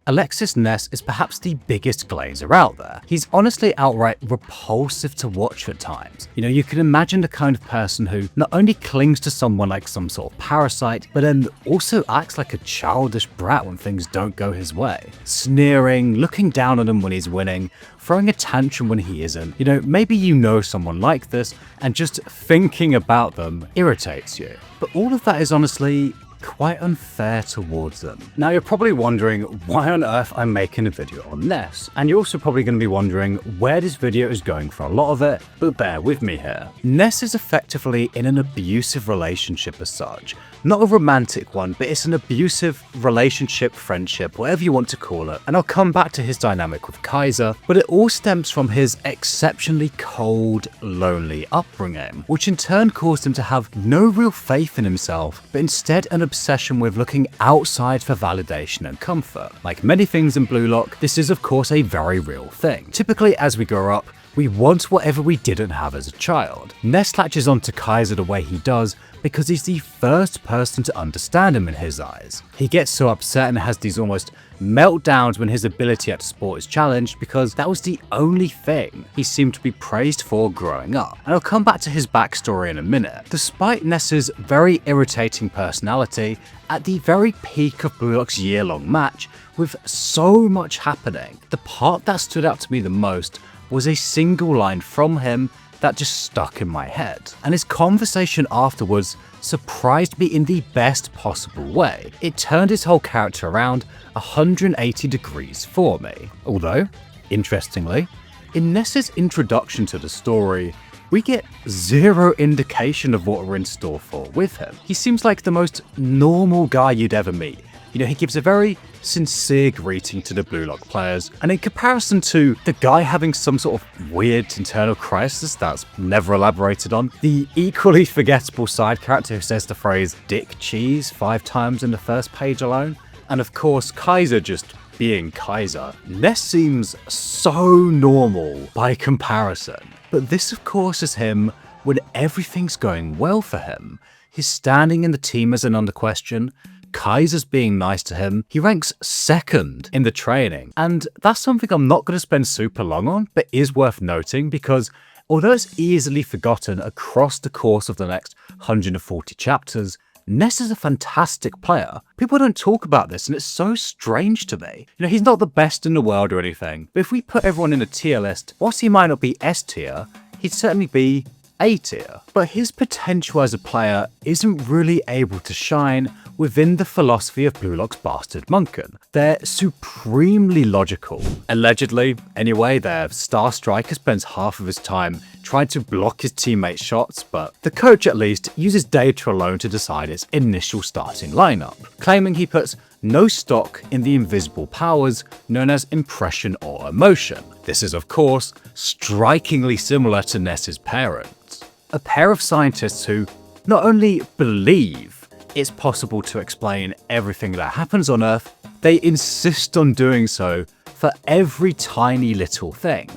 Alexis Ness is perhaps the biggest glazer out there. He's honestly outright repulsive to watch at times. You can imagine the kind of person who not only clings to someone like some sort of parasite, but then also acts like a childish brat when things don't go his way. Sneering, looking down on him when he's winning, throwing a tantrum when he isn't. Maybe you know someone like this, and just thinking about them irritates you. But all of that is honestly quite unfair towards them. Now you're probably wondering why on earth I'm making a video on Ness, and you're also probably going to be wondering where this video is going for a lot of it, but bear with me here. Ness is effectively in an abusive relationship as such. Not a romantic one, but it's an abusive relationship, friendship, whatever you want to call it. And I'll come back to his dynamic with Kaiser, but it all stems from his exceptionally cold, lonely upbringing, which in turn caused him to have no real faith in himself, but instead an obsession with looking outside for validation and comfort. Like many things in Blue Lock, this is of course a very real thing. Typically as we grow up, we want whatever we didn't have as a child. Ness latches onto Kaiser the way he does because he's the first person to understand him in his eyes. He gets so upset and has these almost meltdowns when his ability at sport is challenged because that was the only thing he seemed to be praised for growing up. And I'll come back to his backstory in a minute. Despite Ness's very irritating personality, at the very peak of Blue Lock's year-long match, with so much happening, the part that stood out to me the most was a single line from him that just stuck in my head. And his conversation afterwards surprised me in the best possible way. It turned his whole character around 180 degrees for me. Although, interestingly, in Ness's introduction to the story, we get zero indication of what we're in store for with him. He seems like the most normal guy you'd ever meet. He gives a very sincere greeting to the Blue Lock players, and in comparison to the guy having some sort of weird internal crisis that's never elaborated on, the equally forgettable side character who says the phrase "dick cheese" 5 times in the first page alone, and of course Kaiser just being Kaiser, Ness seems so normal by comparison. But this of course is him when everything's going well for him. His standing in the team isn't under question, Kaiser's being nice to him, he ranks second in the training, and that's something I'm not going to spend super long on, but is worth noting because although it's easily forgotten across the course of the next 140 chapters, Ness is a fantastic player. People don't talk about this and it's so strange to me. He's not the best in the world or anything, but if we put everyone in a tier list, whilst he might not be S tier, he'd certainly be A tier. But his potential as a player isn't really able to shine within the philosophy of Blue Lock's bastard Munchen. They're supremely logical. Allegedly, anyway, their star striker spends half of his time trying to block his teammates' shots, but the coach at least uses data alone to decide its initial starting lineup, claiming he puts no stock in the invisible powers known as impression or emotion. This is of course strikingly similar to Ness's parents, a pair of scientists who not only believe it's possible to explain everything that happens on Earth, they insist on doing so for every tiny little thing.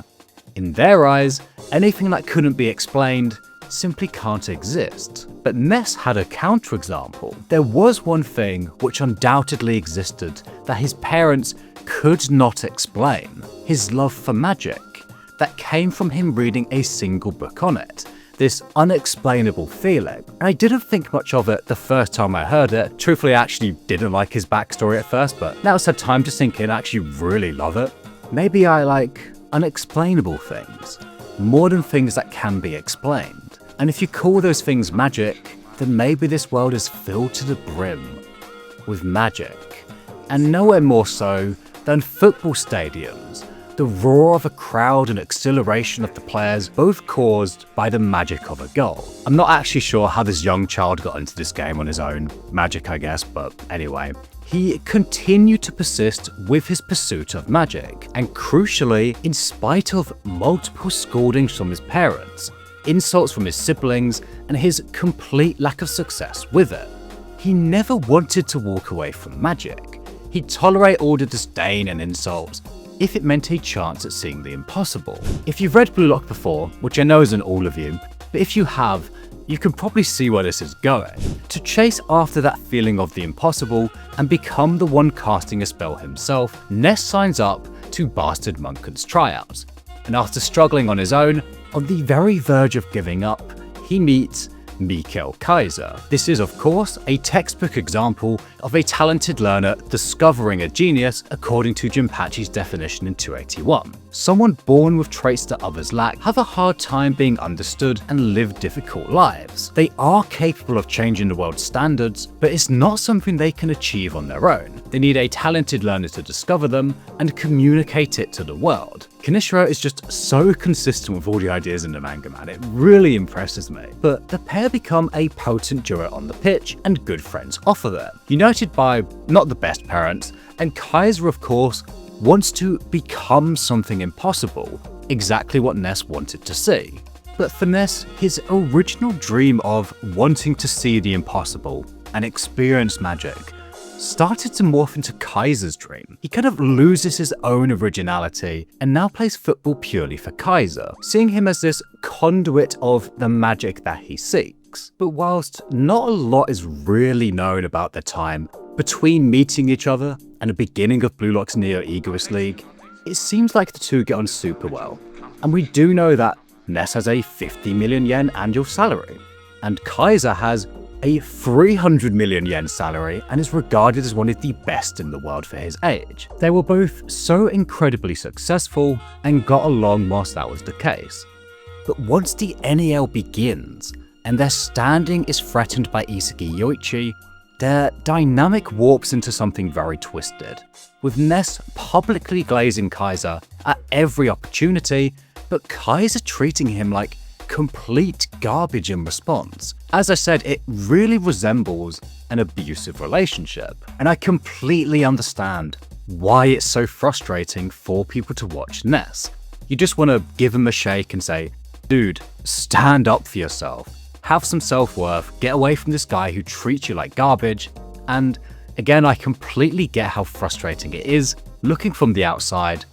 In their eyes, anything that couldn't be explained simply can't exist. But Ness had a counterexample. There was one thing which undoubtedly existed that his parents could not explain: his love for magic, that came from him reading a single book on it. This unexplainable feeling. And I didn't think much of it the first time I heard it. Truthfully, I actually didn't like his backstory at first, but now it's had time to sink in, I actually really love it. Maybe I like unexplainable things more than things that can be explained. And if you call those things magic, then maybe this world is filled to the brim with magic. And nowhere more so than football stadiums. The roar of a crowd and exhilaration of the players, both caused by the magic of a goal. I'm not actually sure how this young child got into this game on his own. Magic, I guess, but anyway. He continued to persist with his pursuit of magic, and crucially, in spite of multiple scoldings from his parents, insults from his siblings, and his complete lack of success with it. He never wanted to walk away from magic. He'd tolerate all the disdain and insults if it meant a chance at seeing the impossible. If you've read Blue Lock before, which I know isn't all of you, but if you have, you can probably see where this is going. To chase after that feeling of the impossible and become the one casting a spell himself, Ness signs up to Bastard Munchen's tryouts. And after struggling on his own, on the very verge of giving up, he meets Michael Kaiser. This is, of course, a textbook example of a talented learner discovering a genius according to Jinpachi's definition in 281. Someone born with traits that others lack, have a hard time being understood, and live difficult lives. They are capable of changing the world's standards, but it's not something they can achieve on their own. They need a talented learner to discover them and communicate it to the world. Kaneshiro is just so consistent with all the ideas in the manga, man. It really impresses me. But the pair become a potent duo on the pitch and good friends off of it. United by not the best parents, and Kaiser, of course, wants to become something impossible, exactly what Ness wanted to see. But for Ness, his original dream of wanting to see the impossible and experience magic started to morph into Kaiser's dream. He kind of loses his own originality and now plays football purely for Kaiser, seeing him as this conduit of the magic that he seeks. But whilst not a lot is really known about the time between meeting each other and the beginning of Blue Lock's Neo Egoist League, it seems like the two get on super well. And we do know that Ness has a 50 million yen annual salary, and Kaiser has a 300 million yen salary and is regarded as one of the best in the world for his age. They were both so incredibly successful and got along whilst that was the case. But once the NEL begins and their standing is threatened by Isagi Yoichi, their dynamic warps into something very twisted, with Ness publicly glazing Kaiser at every opportunity, but Kaiser treating him like complete garbage in response. As I said, it really resembles an abusive relationship, and I completely understand why it's so frustrating for people to watch Ness. You just want to give him a shake and say, dude, stand up for yourself, have some self-worth, get away from this guy who treats you like garbage. And again, I completely get how frustrating it is looking from the outside,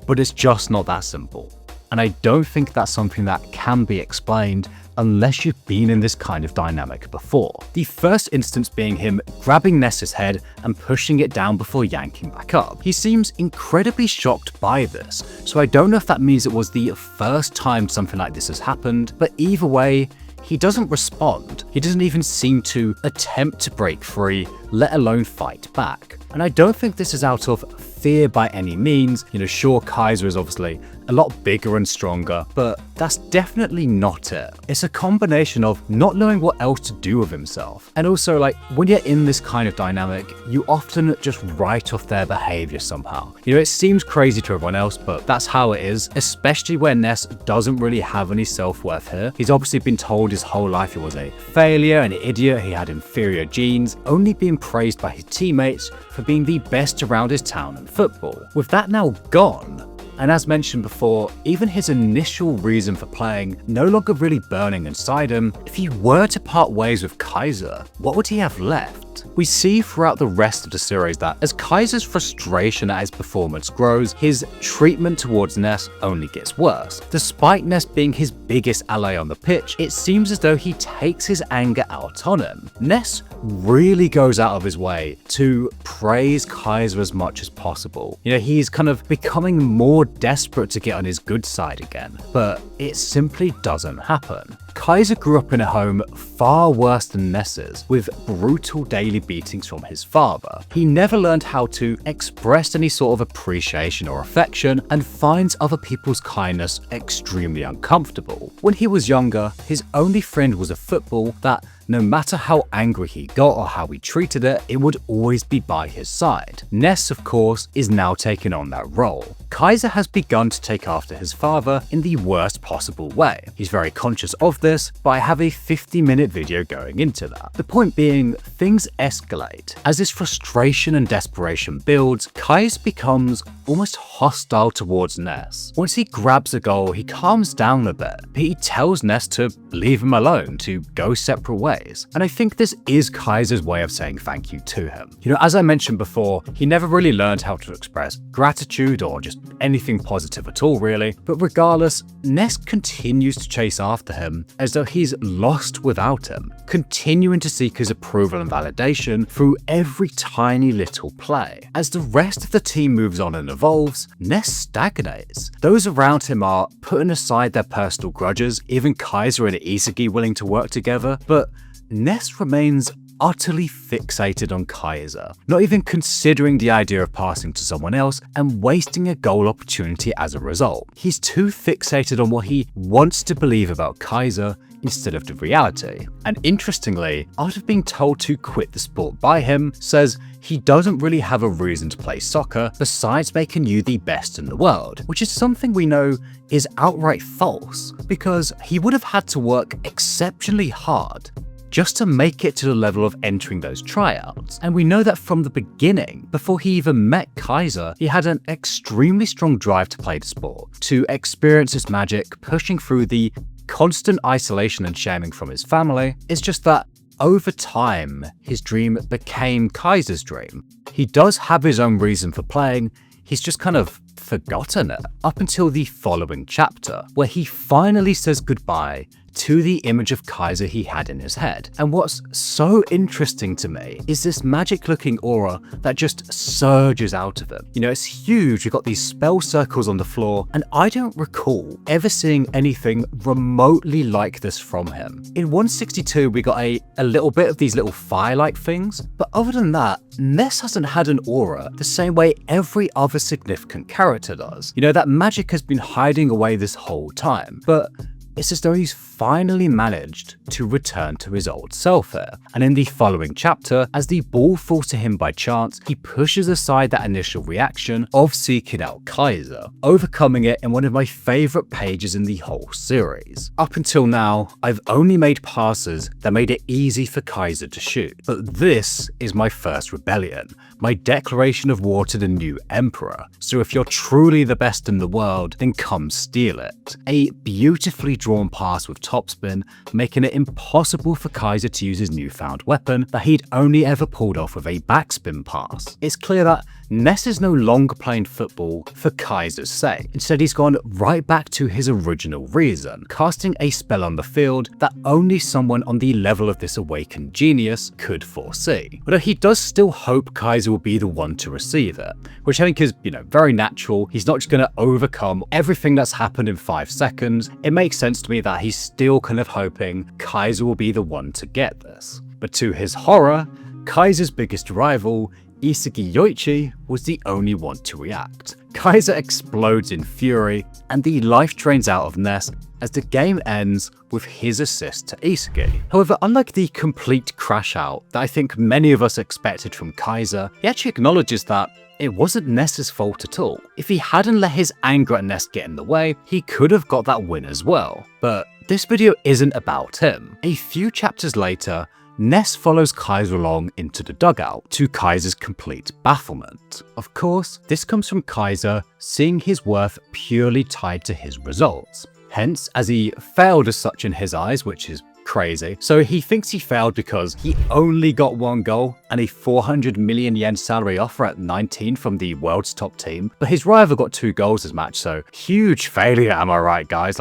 but it's just not that simple. And I don't think that's something that can be explained unless you've been in this kind of dynamic before. The first instance being him grabbing Ness's head and pushing it down before yanking back up. He seems incredibly shocked by this, so I don't know if that means it was the first time something like this has happened, but either way, he doesn't respond. He doesn't even seem to attempt to break free, let alone fight back. And I don't think this is out of fear by any means. You know, sure, Kaiser is obviously a lot bigger and stronger, but that's definitely not it. It's a combination of not knowing what else to do with himself. And also, like, when you're in this kind of dynamic, you often just write off their behavior somehow. You know, it seems crazy to everyone else, but that's how it is, especially when Ness doesn't really have any self-worth here. He's obviously been told his whole life he was a failure, an idiot, he had inferior genes, only being praised by his teammates for being the best around his town in football. With that now gone, and as mentioned before, even his initial reason for playing no longer really burning inside him, if he were to part ways with Kaiser, what would he have left? We see throughout the rest of the series that as Kaiser's frustration at his performance grows, his treatment towards Ness only gets worse. Despite Ness being his biggest ally on the pitch, it seems as though he takes his anger out on him. Ness really goes out of his way to praise Kaiser as much as possible. You know, he's kind of becoming more desperate to get on his good side again, but it simply doesn't happen. Kaiser grew up in a home far worse than Ness's, with brutal daily beatings from his father. He never learned how to express any sort of appreciation or affection, and finds other people's kindness extremely uncomfortable. When he was younger, his only friend was a football that, no matter how angry he got or how he treated it, it would always be by his side. Ness, of course, is now taking on that role. Kaiser has begun to take after his father in the worst possible way. He's very conscious of this, but I have a 50-minute video going into that. The point being, things escalate. As his frustration and desperation builds, Kaiser becomes almost hostile towards Ness. Once he grabs a goal, he calms down a bit, but he tells Ness to leave him alone, to go separate ways. And I think this is Kaiser's way of saying thank you to him. As I mentioned before, he never really learned how to express gratitude or just anything positive at all, really. But regardless, Ness continues to chase after him as though he's lost without him, continuing to seek his approval and validation through every tiny little play. As the rest of the team moves on and evolves, Ness stagnates. Those around him are putting aside their personal grudges, even Kaiser and Isagi willing to work together, but Ness remains utterly fixated on Kaiser, not even considering the idea of passing to someone else and wasting a goal opportunity as a result. He's too fixated on what he wants to believe about Kaiser instead of the reality. And interestingly, after being told to quit the sport by him, says he doesn't really have a reason to play soccer besides making you the best in the world, which is something we know is outright false, because he would have had to work exceptionally hard just to make it to the level of entering those tryouts. And we know that from the beginning, before he even met Kaiser, he had an extremely strong drive to play the sport, to experience his magic, pushing through the constant isolation and shaming from his family. It's just that over time, his dream became Kaiser's dream. He does have his own reason for playing, he's just kind of forgotten it, up until the following chapter, where he finally says goodbye to the image of Kaiser he had in his head. And what's so interesting to me is this magic looking aura that just surges out of him. It's huge, we've got these spell circles on the floor, and I don't recall ever seeing anything remotely like this from him. In 162 we got a little bit of these little fire-like things, but other than that, Ness hasn't had an aura the same way every other significant character does. That magic has been hiding away this whole time, but it's as though he's finally managed to return to his old self here. And in the following chapter, as the ball falls to him by chance, he pushes aside that initial reaction of seeking out Kaiser, overcoming it in one of my favourite pages in the whole series. Up until now, I've only made passes that made it easy for Kaiser to shoot, but this is my first rebellion, my declaration of war to the new emperor. So if you're truly the best in the world, then come steal it. A beautifully drawn pass with topspin, making it impossible for Kaiser to use his newfound weapon that he'd only ever pulled off with a backspin pass. It's clear that Ness is no longer playing football for Kaiser's sake. Instead, he's gone right back to his original reason, casting a spell on the field that only someone on the level of this awakened genius could foresee. But he does still hope Kaiser will be the one to receive it, which I think is, very natural. He's not just going to overcome everything that's happened in 5 seconds. It makes sense to me that he's still kind of hoping Kaiser will be the one to get this. But to his horror, Kaiser's biggest rival, Isagi Yoichi, was the only one to react. Kaiser explodes in fury, and the life drains out of Ness as the game ends with his assist to Isagi. However, unlike the complete crash out that I think many of us expected from Kaiser, he actually acknowledges that it wasn't Ness's fault at all. If he hadn't let his anger at Ness get in the way, he could have got that win as well. But this video isn't about him. A few chapters later, Ness follows Kaiser along into the dugout, to Kaiser's complete bafflement. Of course, this comes from Kaiser seeing his worth purely tied to his results. Hence, as he failed as such in his eyes, which is crazy. So he thinks he failed because he only got 1 goal and a 400 million yen salary offer at 19 from the world's top team, but his rival got 2 goals this match, so huge failure, am I right, guys?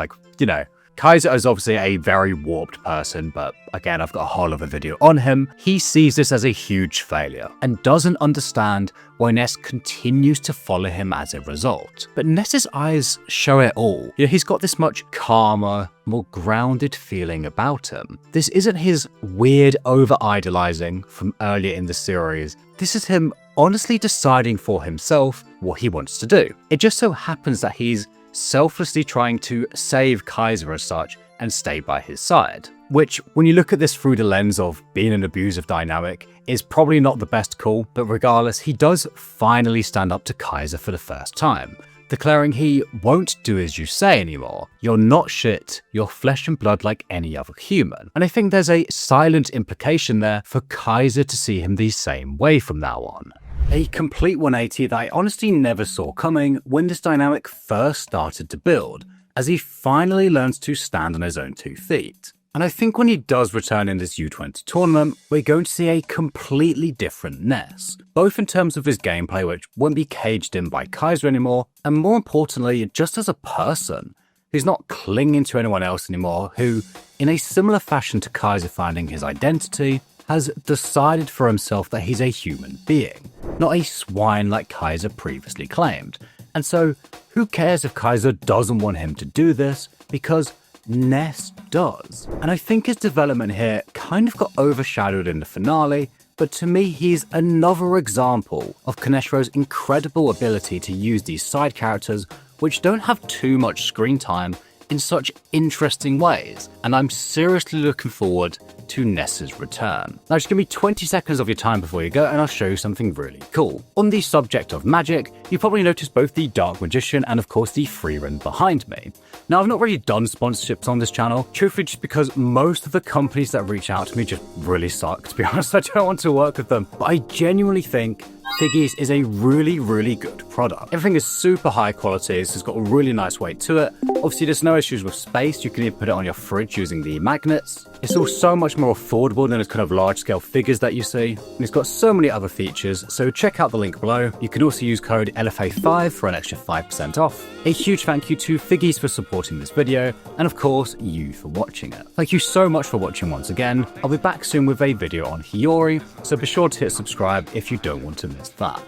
Kaiser is obviously a very warped person, but again, I've got a whole other video on him. He sees this as a huge failure and doesn't understand why Ness continues to follow him as a result. But Ness's eyes show it all. He's got this much calmer, more grounded feeling about him. This isn't his weird over-idolizing from earlier in the series. This is him honestly deciding for himself what he wants to do. It just so happens that he's selflessly trying to save Kaiser as such and stay by his side. Which, when you look at this through the lens of being an abusive dynamic, is probably not the best call, but regardless, he does finally stand up to Kaiser for the first time, declaring he won't do as you say anymore. You're not shit, you're flesh and blood like any other human. And I think there's a silent implication there for Kaiser to see him the same way from now on. A complete 180 that I honestly never saw coming when this dynamic first started to build, as he finally learns to stand on his own 2 feet. And I think when he does return in this U20 tournament, we're going to see a completely different Ness, both in terms of his gameplay, which won't be caged in by Kaiser anymore, and more importantly, just as a person, who's not clinging to anyone else anymore, who, in a similar fashion to Kaiser finding his identity, has decided for himself that he's a human being, not a swine like Kaiser previously claimed. And so, who cares if Kaiser doesn't want him to do this, because Ness does. And I think his development here kind of got overshadowed in the finale, but to me he's another example of Kaneshiro's incredible ability to use these side characters which don't have too much screen time in such interesting ways, and I'm seriously looking forward to Ness's return. Now just give me 20 seconds of your time before you go and I'll show you something really cool. On the subject of magic, you probably noticed both the Dark Magician and of course the free run behind me. Now I've not really done sponsorships on this channel, truthfully just because most of the companies that reach out to me just really suck, to be honest. I don't want to work with them, but I genuinely think Figgies is a really good product. Everything is super high quality, it's got a really nice weight to it. Obviously there's no issues with space, you can even put it on your fridge using the magnets. It's all so much more affordable than those kind of large scale figures that you see. And it's got so many other features, so check out the link below. You can also use code LFA5 for an extra 5% off. A huge thank you to Figgies for supporting this video, and of course you for watching it. Thank you so much for watching once again. I'll be back soon with a video on Hiyori, so be sure to hit subscribe if you don't want to miss that.